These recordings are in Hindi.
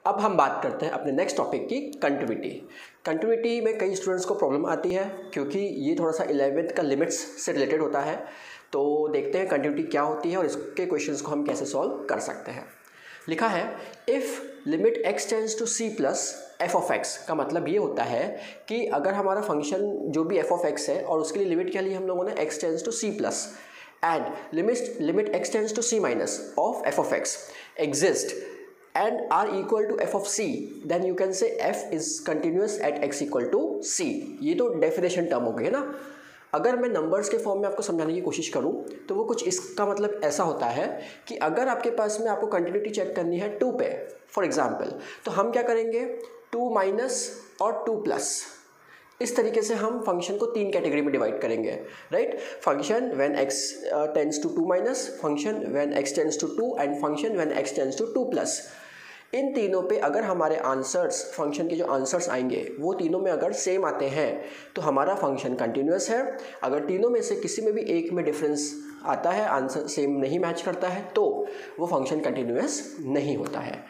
अब हम बात करते हैं अपने नेक्स्ट टॉपिक की कंटिन्यूटी। कंटिन्यूटी में कई स्टूडेंट्स को प्रॉब्लम आती है क्योंकि ये थोड़ा सा 11th का लिमिट्स से रिलेटेड होता है। तो देखते हैं कंटिन्यूटी क्या होती है और इसके क्वेश्चंस को हम कैसे सॉल्व कर सकते हैं। लिखा है if limit x tends to c plus F of X, का मतलब ये होता है कि अगर हमारा फंक्शन जो भी एफ ऑफ एक्स है और उसके लिए लिमिट क्या ली हम लोगों ने x tends to c plus and limit x tends to c minus of F of X exist and are equal to f of c, then you can say f is continuous at x equal to c। ये तो डेफिनेशन टर्म हो गई है ना। अगर मैं नंबर्स के फॉर्म में आपको समझाने की कोशिश करूं तो वो कुछ इसका मतलब ऐसा होता है कि अगर आपके पास में आपको कंटिन्यूटी चेक करनी है 2 पे फॉर एग्जांपल, तो हम क्या करेंगे 2 माइनस और 2 प्लस, इस तरीके से हम फंक्शन को 3 कैटेगरी में डिवाइड करेंगे, right. Function when x tends to 2 minus, function when x tends to 2 and function when x tends to 2 plus. इन तीनों पे अगर हमारे आंसर्स, फंक्शन के जो आंसर्स आएंगे वो तीनों में अगर सेम आते हैं तो हमारा फंक्शन कंटिन्यूअस है। अगर तीनों में से किसी में भी एक में डिफरेंस आता है, आंसर सेम नहीं मैच करता है, तो वो फंक्शन कंटिन्यूअस नहीं होता है।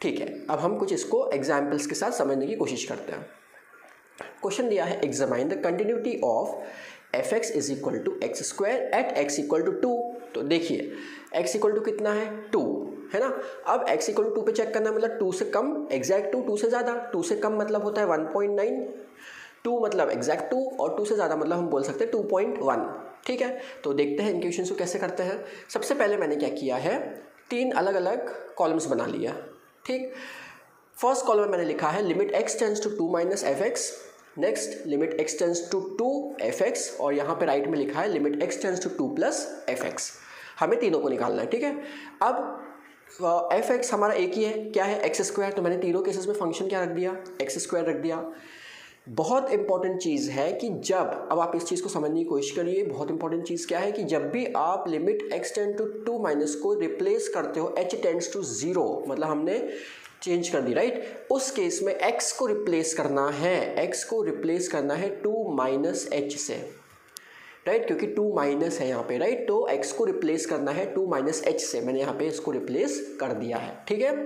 ठीक है, अब हम कुछ इसको एग्जाम्पल्स के साथ समझने की कोशिश करते हैं। क्वेश्चन दिया है examine the continuity of F X is equal to X square at X equal to 2। तो देखिए x इक्वल टू कितना है 2, है ना। अब x इक्वल टू 2 पे चेक करना है, मतलब 2 से कम एग्जैक्ट 2 से ज़्यादा, 2 से कम मतलब होता है 1.9, 2 मतलब एग्जैक्ट 2 और 2 से ज़्यादा मतलब हम बोल सकते हैं 2.1। ठीक है, तो देखते हैं इन क्वेश्चन को कैसे करते हैं। सबसे पहले मैंने क्या किया है, 3 अलग अलग कॉलम्स बना लिया। ठीक, फर्स्ट कॉलम में मैंने लिखा है limit x tends to 2 minus F X, next limit x tends to 2 F X, और यहाँ पे राइट में लिखा है limit x tends to 2 plus F X. हमें तीनों को निकालना है। ठीक है, अब एफ एक्स हमारा एक ही है, क्या है एक्स स्क्वायर, तो मैंने तीनों केसेस में फंक्शन क्या रख दिया, एक्स स्क्वायर रख दिया। बहुत इंपॉर्टेंट चीज़ है कि जब, अब आप इस चीज़ को समझने की कोशिश करिए, बहुत इंपॉर्टेंट चीज़ क्या है कि जब भी आप limit x tend to 2 minus को रिप्लेस करते हो h टेंड्स टू 0, मतलब हमने चेंज कर दी, राइट। उस केस में x को रिप्लेस करना है, x को रिप्लेस करना है 2 माइनस h से, राइट, क्योंकि 2 माइनस है यहाँ पे, राइट। तो x को रिप्लेस करना है 2 माइनस h से, मैंने यहाँ पे इसको रिप्लेस कर दिया है। ठीक है,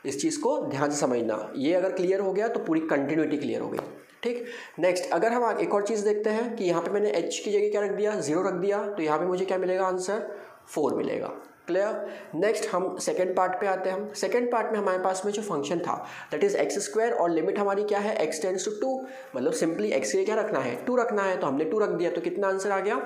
इस चीज़ को ध्यान से समझना, ये अगर क्लियर हो गया तो पूरी कंटिन्यूटी क्लियर हो गई। ठीक, नेक्स्ट अगर हम एक और चीज़ देखते हैं कि यहाँ पे मैंने h की जगह क्या रख दिया, 0 रख दिया, तो यहाँ पे मुझे क्या मिलेगा, आंसर 4 मिलेगा। क्लियर। नेक्स्ट हम सेकेंड पार्ट पे आते हैं। हम सेकेंड पार्ट में हमारे पास में जो फंक्शन था दैट इज एक्स स्क्वायर और लिमिट हमारी क्या है, x टेंड्स टू 2, मतलब सिंपली x के लिए क्या रखना है, 2 रखना है, तो हमने 2 रख दिया, तो कितना आंसर आ गया,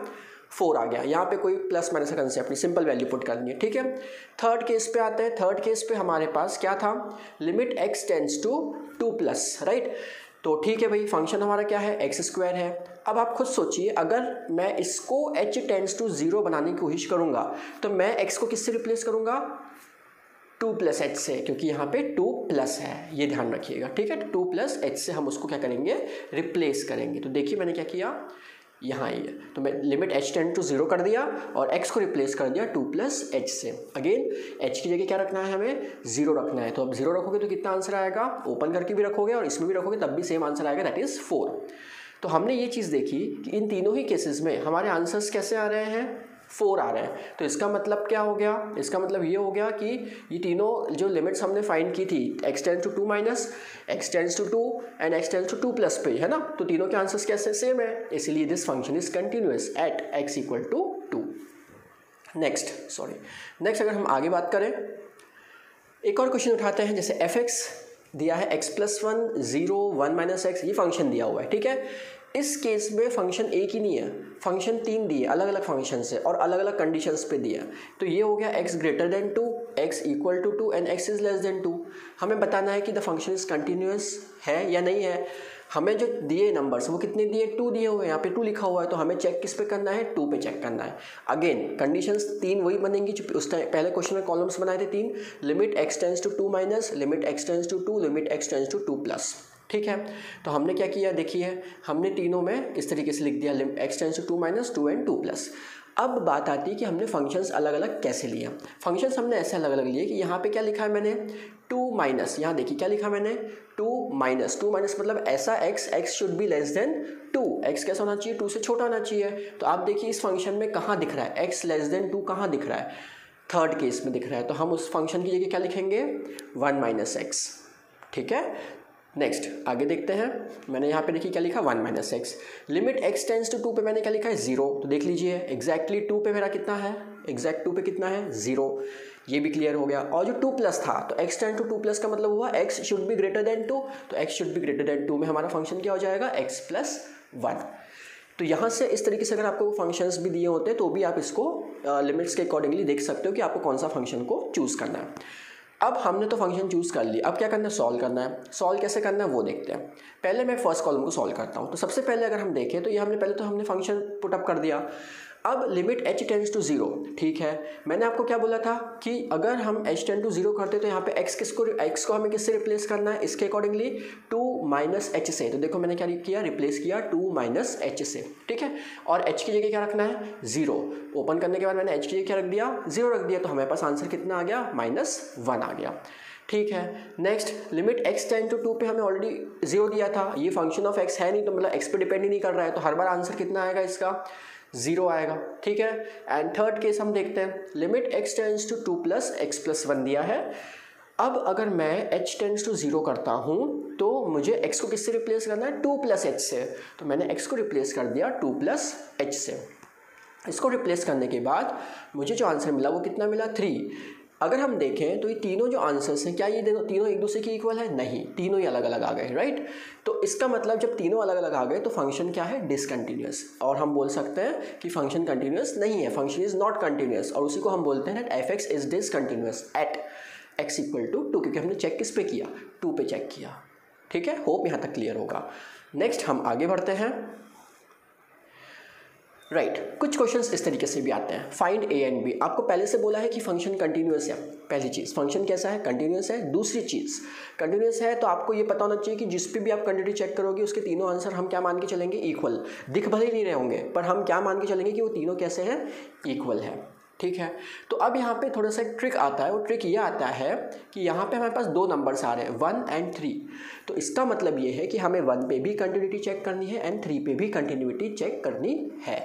4 आ गया। यहाँ पे कोई प्लस माइनस का कंसेप्ट नहीं, सिंपल वैल्यू पुट करनी है। ठीक है, थर्ड केस पे आते हैं। थर्ड केस पे हमारे पास क्या था, limit x tends to 2 plus, right. तो ठीक है भाई, फंक्शन हमारा क्या है, एक्स स्क्वायर है। अब आप खुद सोचिए, अगर मैं इसको h टेंड्स टू 0 बनाने की कोशिश करूंगा तो मैं x को किससे रिप्लेस करूंगा, 2 प्लस h से, क्योंकि यहाँ पे 2 प्लस है, ये ध्यान रखिएगा। ठीक है, 2 प्लस h से हम उसको क्या करेंगे, रिप्लेस करेंगे। तो देखिए मैंने क्या किया, यहाँ आई है, तो मैं लिमिट h टेंड टू 0 कर दिया और x को रिप्लेस कर दिया 2 प्लस h से। अगेन h की जगह क्या रखना है, हमें 0 रखना है। तो अब 0 रखोगे तो कितना आंसर आएगा, ओपन करके भी रखोगे और इसमें भी रखोगे तब भी सेम आंसर आएगा, दैट इज़ 4। तो हमने ये चीज़ देखी कि इन तीनों ही केसेस में हमारे आंसर्स कैसे आ रहे हैं, 4 आ रहे हैं। तो इसका मतलब क्या हो गया, इसका मतलब ये हो गया कि ये तीनों जो लिमिट्स हमने फाइंड की थी, x tends to 2 minus, x tends to 2 and x tends to 2 plus पे, है ना। तो तीनों के आंसर्स कैसे सेम है, इसलिए this function is continuous at x equal to 2। Next अगर हम आगे बात करें, एक और क्वेश्चन उठाते हैं। जैसे एफ एक्स दिया है x प्लस 1 0 1 माइनस एक्स, ये फंक्शन दिया हुआ है। ठीक है, इस केस में फंक्शन एक ही नहीं है, फंक्शन 3 दिए, अलग अलग फंक्शन से और अलग अलग कंडीशंस पे दिया। तो ये हो गया x greater than 2, x equal to 2 and x is less than 2। हमें बताना है कि द फंक्शन इज कंटिन्यूअस है या नहीं है। हमें जो दिए नंबर्स वो कितने दिए, 2 दिए हुए हैं, यहाँ पे 2 लिखा हुआ है, तो हमें चेक किस पे करना है, 2 पे चेक करना है। अगेन कंडीशंस 3 वही बनेंगी जो उस टाइम पहले क्वेश्चन में कॉलम्स बनाए थे 3, limit x tends to 2 minus, limit x tends to 2, limit x tends to 2 plus. ठीक है, तो हमने क्या किया, देखिए हमने तीनों में इस तरीके से लिख दिया, x tends to 2 minus 2 and 2 plus. अब बात आती है कि हमने फंक्शंस अलग अलग कैसे लिए। फंक्शंस हमने ऐसे अलग अलग लिए कि यहाँ पे क्या लिखा है मैंने, 2 माइनस, यहाँ देखिए क्या लिखा मैंने, 2 माइनस मतलब ऐसा x should be less than 2, x कैसा होना चाहिए, 2 से छोटा होना चाहिए। तो आप देखिए इस फंक्शन में कहाँ दिख रहा है x लेस देन 2, कहाँ दिख रहा है, थर्ड केस में दिख रहा है, तो हम उस फंक्शन की जगह क्या लिखेंगे, 1 माइनस एक्स। ठीक है, नेक्स्ट आगे देखते हैं। मैंने यहाँ पे देखिए क्या लिखा, 1 minus X. Limit X tends to 2 पे मैंने क्या लिखा है, 0। तो देख लीजिए एग्जैक्टली 2 पे मेरा कितना है, एग्जैक्ट 2 पे कितना है, 0। ये भी क्लियर हो गया। और जो 2 प्लस था, तो एक्स टेंस टू 2 प्लस का मतलब हुआ x should be greater than 2, तो x should be greater than 2 में हमारा फंक्शन क्या हो जाएगा, एक्स प्लस 1। तो यहाँ से इस तरीके से अगर आपको फंक्शंस भी दिए होते हैं तो भी आप इसको लिमिट्स के अकॉर्डिंगली देख सकते हो कि आपको कौन सा फंक्शन को चूज़ करना है। अब हमने तो फंक्शन चूज़ कर ली, अब क्या करना है, सॉल्व करना है। सॉल्व कैसे करना है वो देखते हैं। पहले मैं फर्स्ट कॉलम को सॉल्व करता हूँ। तो सबसे पहले अगर हम देखें तो ये हमने फंक्शन पुटअप कर दिया। अब लिमिट h टेंस टू 0, ठीक है। मैंने आपको क्या बोला था कि अगर हम h टेंस टू 0 करते तो यहाँ पे x को हमें किससे रिप्लेस करना है, इसके अकॉर्डिंगली 2 माइनस h से। तो देखो मैंने क्या किया, रिप्लेस किया 2 माइनस h से, ठीक है। और h की जगह क्या रखना है, 0। ओपन करने के बाद मैंने h की जगह क्या रख दिया, 0 रख दिया। तो हमारे पास आंसर कितना आ गया, -1 आ गया। ठीक है, next limit x tends to 2 पे हमें ऑलरेडी 0 दिया था। ये फंक्शन ऑफ x है नहीं, तो मतलब x पे डिपेंड ही नहीं कर रहा है, तो हर बार आंसर कितना आएगा इसका, 0 आएगा। ठीक है, एंड थर्ड केस हम देखते हैं। Limit x tends to 2 plus X plus 1 दिया है। अब अगर मैं h टेंस टू 0 करता हूँ तो मुझे x को किससे रिप्लेस करना है, 2 प्लस h से। तो मैंने x को रिप्लेस कर दिया 2 प्लस h से। इसको रिप्लेस करने के बाद मुझे जो आंसर मिला वो कितना मिला, 3। अगर हम देखें तो ये तीनों जो आंसर्स हैं, क्या ये तीनों एक दूसरे के इक्वल है, नहीं, तीनों ही अलग अलग आ गए, राइट। तो इसका मतलब जब तीनों अलग अलग आ गए तो फंक्शन क्या है, डिसकंटिन्यूअस। और हम बोल सकते हैं कि फंक्शन कंटिन्यूअस नहीं है, फंक्शन इज नॉट कंटिन्यूअस। और उसी को हम बोलते हैं that f(x) is discontinuous at x = 2, क्योंकि हमने चेक किस पे किया, 2 पे चेक किया। ठीक है, होप यहाँ तक क्लियर होगा। नेक्स्ट हम आगे बढ़ते हैं। राइट, कुछ क्वेश्चंस इस तरीके से भी आते हैं। Find a and b। आपको पहले से बोला है कि फंक्शन कंटिन्यूअस है। पहली चीज़, फंक्शन कैसा है, कंटिन्यूअस है। दूसरी चीज़, कंटिन्यूअस है तो आपको ये पता होना चाहिए कि जिस पे भी आप कंटिन्यूटी चेक करोगे उसके तीनों आंसर हम क्या मान के चलेंगे, इक्वल। दिख भले ही नहीं रहे होंगे पर हम क्या मान के चलेंगे कि वो तीनों कैसे हैं, इक्वल है। ठीक है, तो अब यहाँ पे थोड़ा सा एक ट्रिक आता है। वो ट्रिक ये आता है कि यहाँ पे हमारे पास 2 नंबर्स आ रहे हैं, 1 और 3। तो इसका मतलब ये है कि हमें 1 पे भी कंटिन्यूटी चेक करनी है एंड 3 पे भी कंटिन्यूटी चेक करनी है।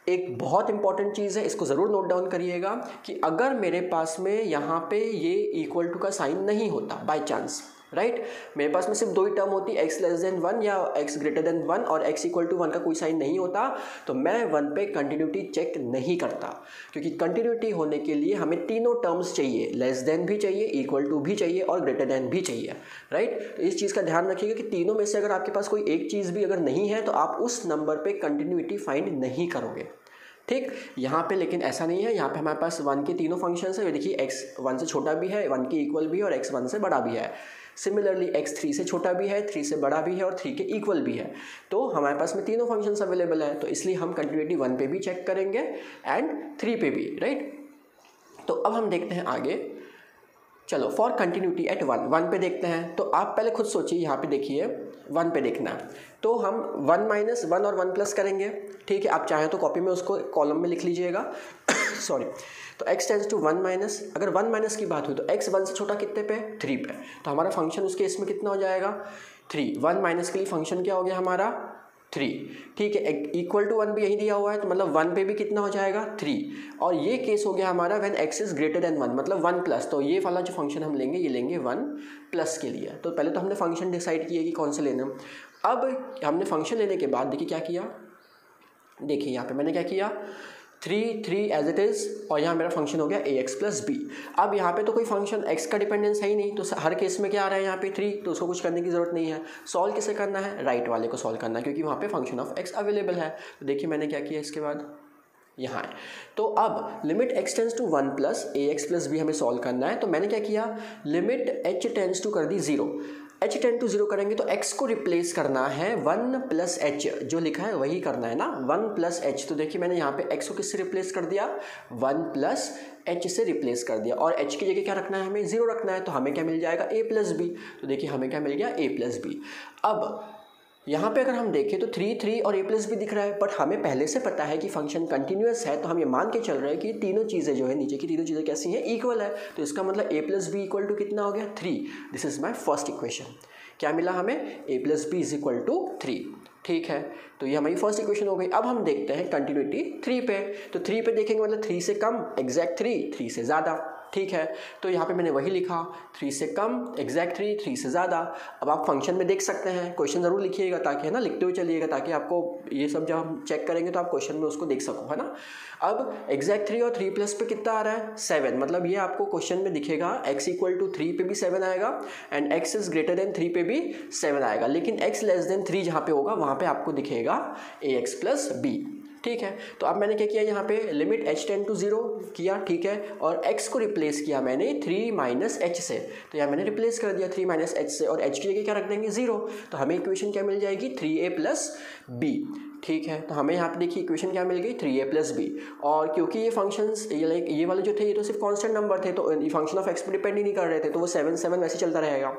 एक बहुत इंपॉर्टेंट चीज़ है, इसको ज़रूर नोट डाउन करिएगा कि अगर मेरे पास में यहाँ पे ये इक्वल टू का साइन नहीं होता बाय चांस, राइट, मेरे पास में सिर्फ 2 ही टर्म होती, x लेस देन 1 या x ग्रेटर देन 1 और x इक्वल टू 1 का कोई साइन नहीं होता, तो मैं 1 पे कंटिन्यूटी चेक नहीं करता। क्योंकि कंटिन्यूटी होने के लिए हमें तीनों टर्म्स चाहिए, लेस देन भी चाहिए, इक्वल टू भी चाहिए और ग्रेटर देन भी चाहिए, राइट। तो इस चीज़ का ध्यान रखिएगा कि तीनों में से अगर आपके पास कोई एक चीज़ भी अगर नहीं है तो आप उस नंबर पे कंटिन्यूटी फाइंड नहीं करोगे। ठीक, यहाँ पे लेकिन ऐसा नहीं है। यहाँ पे हमारे पास 1 के तीनों फंक्शंस है। देखिए x 1 से छोटा भी है, 1 के इक्वल भी है और x 1 से बड़ा भी है। सिमिलरली x 3 से छोटा भी है, 3 से बड़ा भी है और 3 के इक्वल भी है। तो हमारे पास में तीनों फंक्शंस अवेलेबल है, तो इसलिए हम कंटिन्यूटी 1 पे भी चेक करेंगे एंड 3 पे भी, राइट। तो अब हम देखते हैं आगे। चलो, फॉर कंटिन्यूटी एट 1 पे देखते हैं। तो आप पहले खुद सोचिए, यहाँ पे देखिए 1 पे देखना है तो हम 1 माइनस 1 और 1 प्लस करेंगे। ठीक है, आप चाहें तो कॉपी में उसको कॉलम में लिख लीजिएगा सॉरी। तो x टेंस टू 1 माइनस, अगर 1 माइनस की बात हुई तो x 1 से छोटा कितने पे, 3 पे। तो हमारा फंक्शन उस केस में कितना हो जाएगा, 3। 1 माइनस के लिए फंक्शन क्या हो गया हमारा, 3। ठीक है, इक्वल टू 1 भी यही दिया हुआ है, तो मतलब 1 पे भी कितना हो जाएगा, 3। और ये केस हो गया हमारा when x is greater than 1, मतलब 1 प्लस। तो ये वाला जो फंक्शन हम लेंगे, ये लेंगे 1 प्लस के लिए। तो पहले तो हमने फंक्शन डिसाइड किया कि कौन से लेना। अब हमने फंक्शन लेने के बाद देखिए क्या किया, देखिए यहाँ पे मैंने क्या किया, 3 एज इट इज़, और यहाँ मेरा फंक्शन हो गया ax प्लस b। अब यहाँ पे तो कोई फंक्शन x का डिपेंडेंस है ही नहीं, तो हर केस में क्या आ रहा है यहाँ पे 3, तो उसको कुछ करने की ज़रूरत नहीं है। सॉल्व किसे करना है, राइट वाले को सॉल्व करना है, क्योंकि वहाँ पे फंक्शन ऑफ x अवेलेबल है। तो देखिए मैंने क्या किया इसके बाद, यहाँ है। तो अब limit x tends to 1 plus ax plus b हमें सॉल्व करना है। तो मैंने क्या किया, लिमिट h टेंस टू कर दी 0। h टेंस टू 0 करेंगे तो x को रिप्लेस करना है 1 प्लस h, जो लिखा है वही करना है ना, 1 प्लस h। तो देखिए मैंने यहाँ पे x को किससे रिप्लेस कर दिया, 1 प्लस h से रिप्लेस कर दिया। और h की जगह क्या रखना है, हमें 0 रखना है। तो हमें क्या मिल जाएगा, a प्लस b। तो देखिए हमें क्या मिल गया, a प्लस b। अब यहाँ पे अगर हम देखें तो 3 3 और a प्लस बी दिख रहा है, बट हमें पहले से पता है कि फंक्शन कंटिन्यूस है, तो हम ये मान के चल रहे हैं कि तीनों चीज़ें जो है नीचे की तीनों चीज़ें कैसी हैं, इक्वल है। तो इसका मतलब a plus B equal to कितना हो गया, 3। This is my first equation. क्या मिला हमें, a plus B is equal to 3। ठीक है, तो ये हमारी फर्स्ट इक्वेशन हो गई। अब हम देखते हैं कंटिन्यूटी 3 पे। तो 3 पे देखेंगे मतलब 3 से कम एग्जैक्ट 3 से ज़्यादा। ठीक है, तो यहाँ पे मैंने वही लिखा, 3 से कम एग्जैक्ट 3 से ज़्यादा। अब आप फंक्शन में देख सकते हैं, क्वेश्चन ज़रूर लिखिएगा ताकि, है ना, लिखते हुए चलिएगा ताकि आपको ये सब जब हम चेक करेंगे तो आप क्वेश्चन में उसको देख सको, है ना। अब एग्जैक्ट 3 और 3 प्लस पे कितना आ रहा है, 7। मतलब ये आपको क्वेश्चन में दिखेगा x इक्वल टू 3 पे भी 7 आएगा and x is greater than 3 पे भी 7 आएगा, लेकिन x लेस देन 3 जहाँ पे होगा वहाँ पे आपको दिखेगा ax प्लस b। ठीक है, तो अब मैंने क्या किया, यहाँ पे लिमिट h टेंड टू 0 किया, ठीक है, और x को रिप्लेस किया मैंने 3 माइनस h से। तो यहाँ मैंने रिप्लेस कर दिया 3 माइनस h से, और h की जगह क्या रख देंगे, 0। तो हमें इक्वेशन क्या मिल जाएगी, 3a प्लस b। ठीक है, तो हमें यहाँ पे देखिए इक्वेशन क्या मिल गई, 3a प्लस बी। और क्योंकि ये फंक्शंस ये वाले जो थे ये तो सिर्फ कांस्टेंट नंबर थे, तो ये फंक्शन ऑफ एक्स पे डिपेंड ही नहीं कर रहे थे, तो वो 7 7 वैसे चलता रहेगा।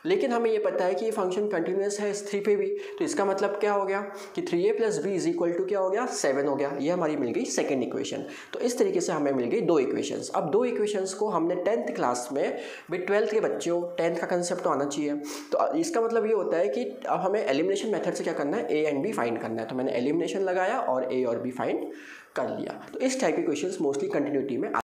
लेकिन हमें ये पता है कि ये फंक्शन कंटिन्यूस है इस 3 पे भी, तो इसका मतलब क्या हो गया कि 3a plus B is equal to क्या हो गया, 7 हो गया। ये हमारी मिल गई सेकेंड इक्वेशन। तो इस तरीके से हमें मिल गई 2 इक्वेशंस। अब 2 इक्वेशंस को हमने 10th क्लास में, भी 12th के बच्चों 10th का कंसेप्ट तो आना चाहिए। तो इसका मतलब ये होता है कि अब हमें एलिमिनेशन मेथड से क्या करना है, a एंड b फाइंड करना है। तो मैंने एलिमिनेशन लगाया और a और b फाइंड कर लिया। तो इस टाइप के क्वेश्चंस मोस्टली कंटिन्यूटी में